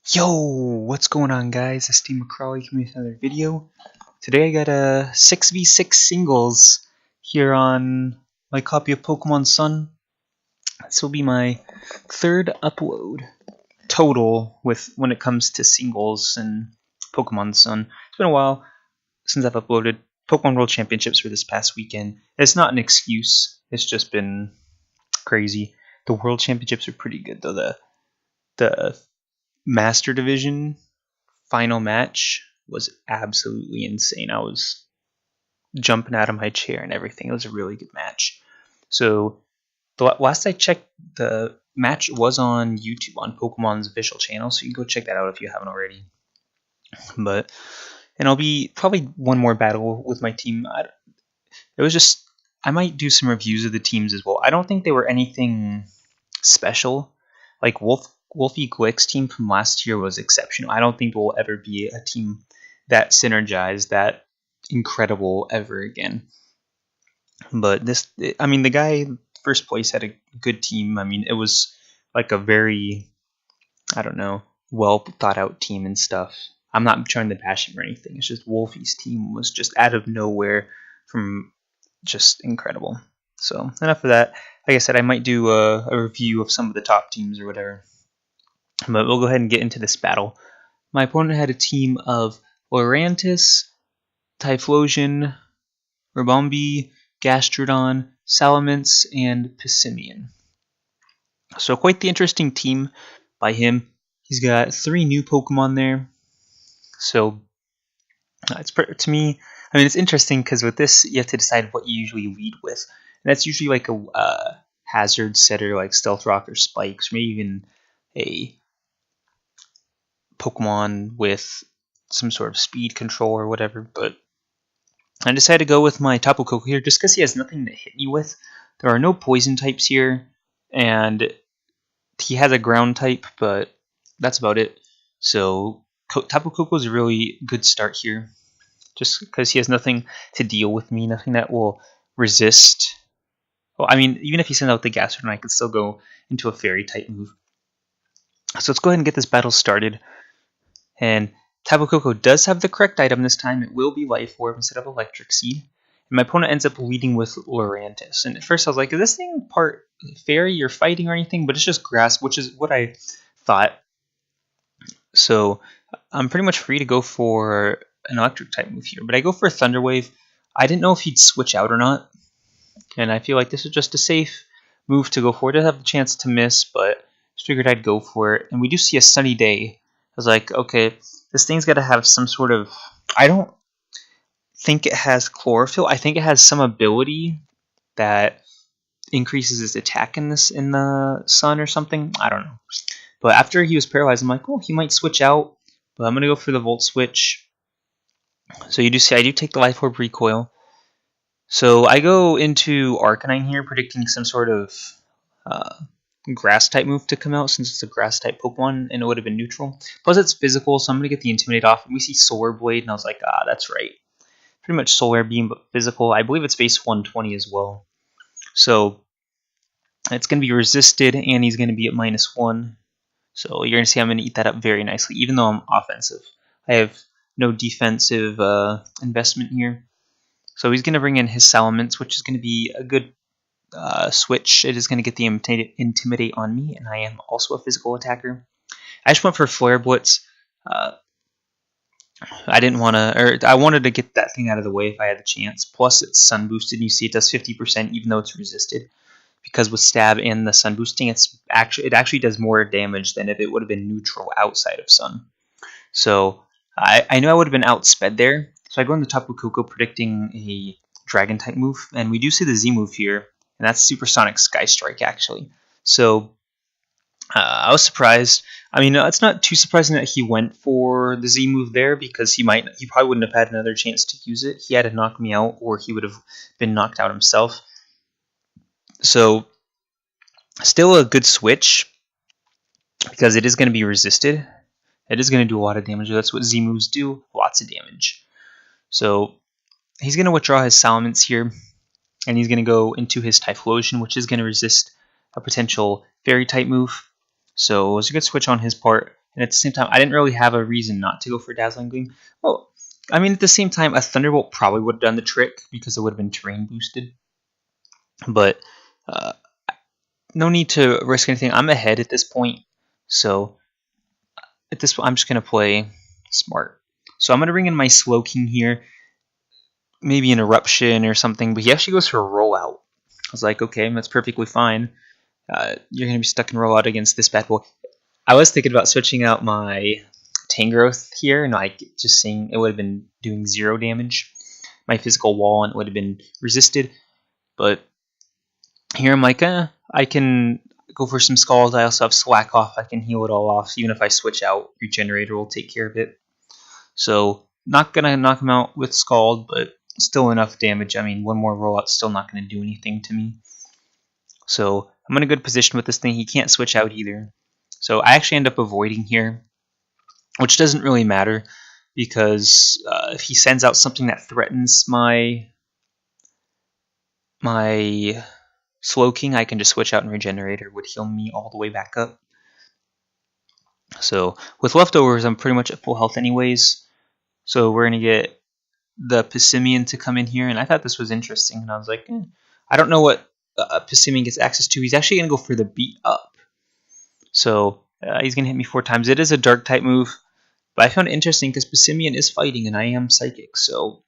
Yo, what's going on, guys? It's Steve McCrawley coming with another video. Today I got a 6v6 singles here on my copy of Pokemon Sun. This will be my third upload total when it comes to singles and Pokemon Sun. It's been a while since I've uploaded. Pokemon World Championships for this past weekend. It's not an excuse. It's just been crazy. The World Championships are pretty good though. The Master Division final match was absolutely insane. I was jumping out of my chair and everything. It was a really good match. So the last I checked, the match was on YouTube on Pokemon's official channel, so you can go check that out if you haven't already. And I'll be probably one more battle with my team. I might do some reviews of the teams as well. I don't think they were anything special. Like Wolfie Glick's team from last year was exceptional. I don't think there will ever be a team that synergized, that incredible ever again. But the guy first place had a good team. I mean, it was like a very, well thought out team and stuff. I'm not trying to bash him or anything. It's just Wolfie's team was just out of nowhere from just incredible. So enough of that. Like I said, I might do a review of some of the top teams or whatever. But we'll go ahead and get into this battle. My opponent had a team of Lurantis, Typhlosion, Ribombee, Gastrodon, Salamence, and Pissimian. So quite the interesting team by him. He's got 3 new Pokemon there. So to me, it's interesting because with this, you have to decide what you usually lead with. And that's usually like a hazard setter like Stealth Rock or Spikes, or maybe even a Pokemon with some sort of speed control or whatever. But I decided to go with my Tapu Koko here just because he has nothing to hit me with. There are no poison types here, and he has a ground type, but that's about it. So Tapu Koko is a really good start here, just because he has nothing to deal with me, nothing that will resist. Well, even if he sends out the Gastrodon, I could still go into a Fairy type move. So let's go ahead and get this battle started. And Tapu Koko does have the correct item this time. It will be Life Orb instead of Electric Seed. And my opponent ends up leading with Lurantis. And at first I was like, is this thing part Fairy or Fighting or anything? But it's just Grass, which is what I thought. So I'm pretty much free to go for an Electric type move here. But I go for a Thunder Wave. I didn't know if he'd switch out or not. And I feel like this is just a safe move to go for. It does have the chance to miss, but just figured I'd go for it. And we do see a Sunny Day. I was like, okay, this thing's got to have some sort of... I don't think it has Chlorophyll. I think it has some ability that increases its attack in the sun or something. I don't know. But after he was paralyzed, I'm like, oh, he might switch out. But I'm going to go for the Volt Switch. So you do see I do take the Life Orb Recoil. So I go into Arcanine here, predicting some sort of... grass type move to come out since it's a grass type Pokemon and it would have been neutral. Plus it's physical, so I'm going to get the Intimidate off. And we see Solar Blade and I was like, that's right. Pretty much Solar Beam, but physical. I believe it's base 120 as well. So it's going to be resisted and he's going to be at -1. So you're going to see I'm going to eat that up very nicely, even though I'm offensive. I have no defensive investment here. So he's going to bring in his Salamence, which is going to be a good switch. It is going to get the Intimidate on me, and I am also a physical attacker. I just went for Flare Blitz. I wanted to get that thing out of the way if I had the chance. Plus, it's sun boosted. You see, it does 50% even though it's resisted. Because with Stab and the sun boosting, it actually does more damage than if it would have been neutral outside of sun. So I knew I would have been outsped there. So I go into Tapu Koko predicting a Dragon type move, and we do see the Z move here. And that's Supersonic Sky Strike, actually. So I was surprised. It's not too surprising that he went for the Z move there because he probably wouldn't have had another chance to use it. He had to knock me out, or he would have been knocked out himself. So still a good switch because it is going to be resisted. It is going to do a lot of damage. That's what Z moves do, lots of damage. So he's going to withdraw his Salamence here. And he's going to go into his Typhlosion, which is going to resist a potential Fairy type move. So it was a good switch on his part. and at the same time, I didn't really have a reason not to go for Dazzling Gleam. Well, I mean, at the same time, a Thunderbolt probably would have done the trick because it would have been terrain boosted. But no need to risk anything. I'm ahead at this point, so at this point, I'm just going to play smart. So I'm going to bring in my Slowking here, maybe an Eruption or something, but he actually goes for a Rollout. I was like, okay, that's perfectly fine. You're going to be stuck in Rollout against this bad boy. I was thinking about switching out my Tangrowth here, and like just saying it would have been doing 0 damage, my physical wall, and it would have been resisted. But here I'm like, I can go for some Scald. I also have Slack Off. I can heal it all off. Even if I switch out, Regenerator will take care of it. So not going to knock him out with Scald, but still enough damage. I mean, one more rollout's still not going to do anything to me. So I'm in a good position with this thing. He can't switch out either. So I actually end up avoiding here, which doesn't really matter because if he sends out something that threatens my Slowking, I can just switch out and Regenerator would heal me all the way back up. So with leftovers, I'm pretty much at full health anyways. So we're going to get the Pissimian to come in here, and I thought this was interesting, and I was like, I don't know what Pissimian gets access to. He's actually going to go for the Beat Up. So he's going to hit me 4 times. It is a Dark type move, but I found it interesting because Pissimian is fighting, and I am Psychic, so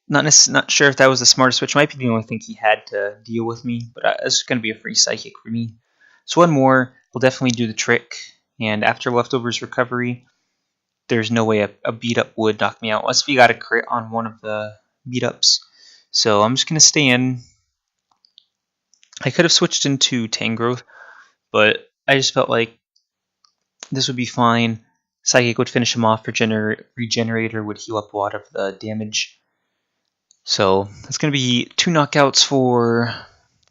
not sure if that was the smartest switch. Might be the only thing he had to deal with me, but it's going to be a free Psychic for me. So one more will definitely do the trick, and after Leftovers Recovery, there's no way a beat up would knock me out unless we got a crit on one of the beat ups. So I'm just going to stay in. I could have switched into Tangrowth, but I just felt like this would be fine. Psychic would finish him off. Regenerator would heal up a lot of the damage. So it's going to be 2 knockouts for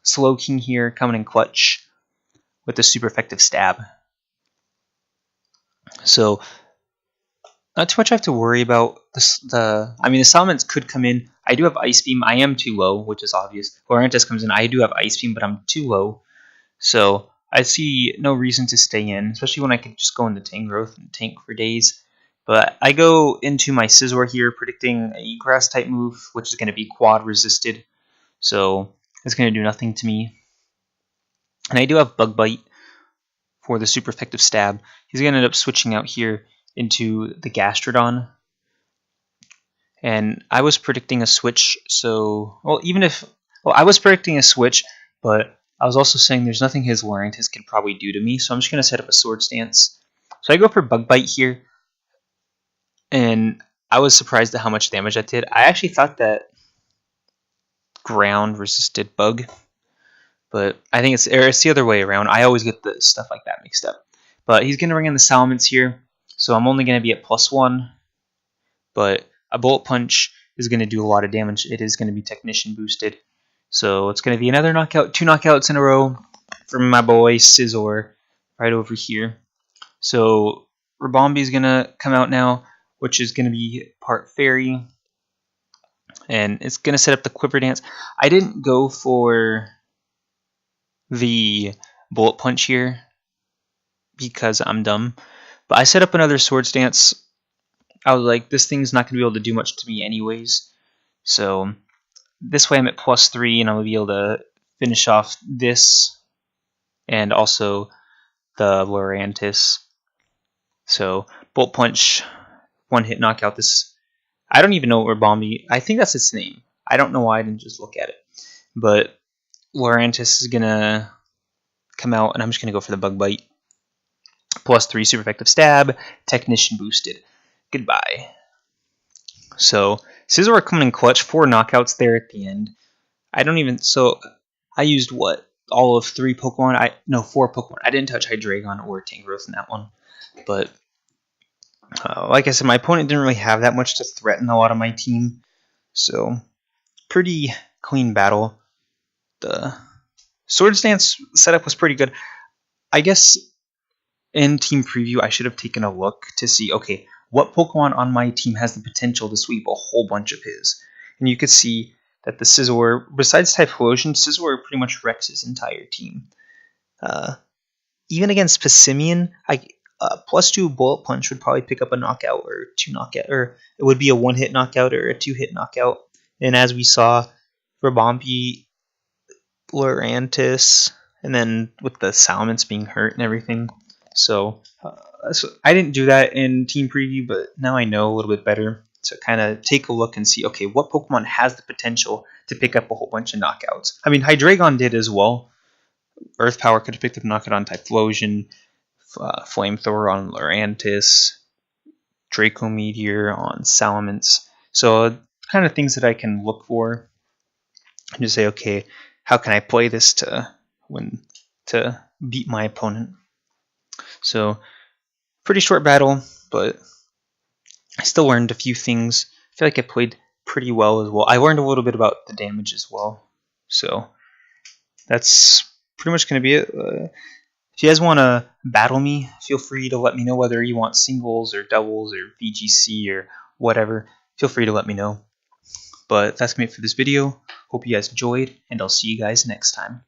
Slowking here, coming in clutch with the super effective stab. So not too much I have to worry about. The Salamence could come in. I do have Ice Beam. I am too low, which is obvious. Lorantis comes in. I do have Ice Beam, but I'm too low. So I see no reason to stay in, especially when I could just go into Tangrowth and tank for days. But I go into my Scizor here, predicting a Grass type move, which is going to be quad resisted. So it's going to do nothing to me. And I do have Bug Bite for the super effective stab. He's going to end up switching out here into the Gastrodon. And I was predicting a switch, so I was predicting a switch, but I was also saying there's nothing his Lurantis can probably do to me, so I'm just going to set up a Swords Dance. So I go for Bug Bite here, and I was surprised at how much damage that did. I actually thought that Ground resisted Bug, but I think it's the other way around. I always get the stuff like that mixed up. But he's going to bring in the Salamence here, so I'm only going to be at +1, but a Bullet Punch is going to do a lot of damage. It is going to be Technician boosted. So it's going to be another knockout, 2 knockouts in a row from my boy Scizor right over here. So Ribombee is going to come out now, which is going to be part Fairy. And it's going to set up the Quiver Dance. I didn't go for the Bullet Punch here because I'm dumb. But I set up another Swords Dance. I was like, this thing's not going to be able to do much to me anyways. So this way I'm at +3, and I'll be able to finish off this and also the Lurantis. So Bolt Punch, 1-hit knockout. This, I don't even know what Ribombee, I think that's its name. I don't know why I didn't just look at it. But Lurantis is going to come out, and I'm just going to go for the Bug Bite. +3 super effective stab, Technician boosted. Goodbye. So Scizor coming in clutch, 4 knockouts there at the end. I used what? All of 3 Pokemon? 4 Pokemon. I didn't touch Hydreigon or Tangrowth in that one. But like I said, my opponent didn't really have that much to threaten a lot of my team. So pretty clean battle. The Swords Dance setup was pretty good. I guess in team preview I should have taken a look to see, okay, what Pokemon on my team has the potential to sweep a whole bunch of his. And you could see that the Scizor, besides Typhlosion, Scizor pretty much wrecks his entire team. even against Passimian, +2 bullet punch would probably pick up a knockout or 2 knockout, or it would be a 1-hit knockout or a 2-hit knockout. And as we saw, Rabombi, Lurantis, and then with the Salamence being hurt and everything. So I didn't do that in Team Preview, but now I know a little bit better to kind of take a look and see, okay, what Pokemon has the potential to pick up a whole bunch of knockouts. I mean, Hydreigon did as well. Earth Power could have picked up knockout on Typhlosion, Flamethrower on Lurantis, Draco Meteor on Salamence. So kind of things that I can look for and just say, okay, how can I play this to beat my opponent? So pretty short battle, but I still learned a few things. I feel like I played pretty well as well. I learned a little bit about the damage as well. So that's pretty much going to be it. If you guys want to battle me, feel free to let me know whether you want singles or doubles or VGC or whatever. Feel free to let me know. But that's going to be it for this video. Hope you guys enjoyed, and I'll see you guys next time.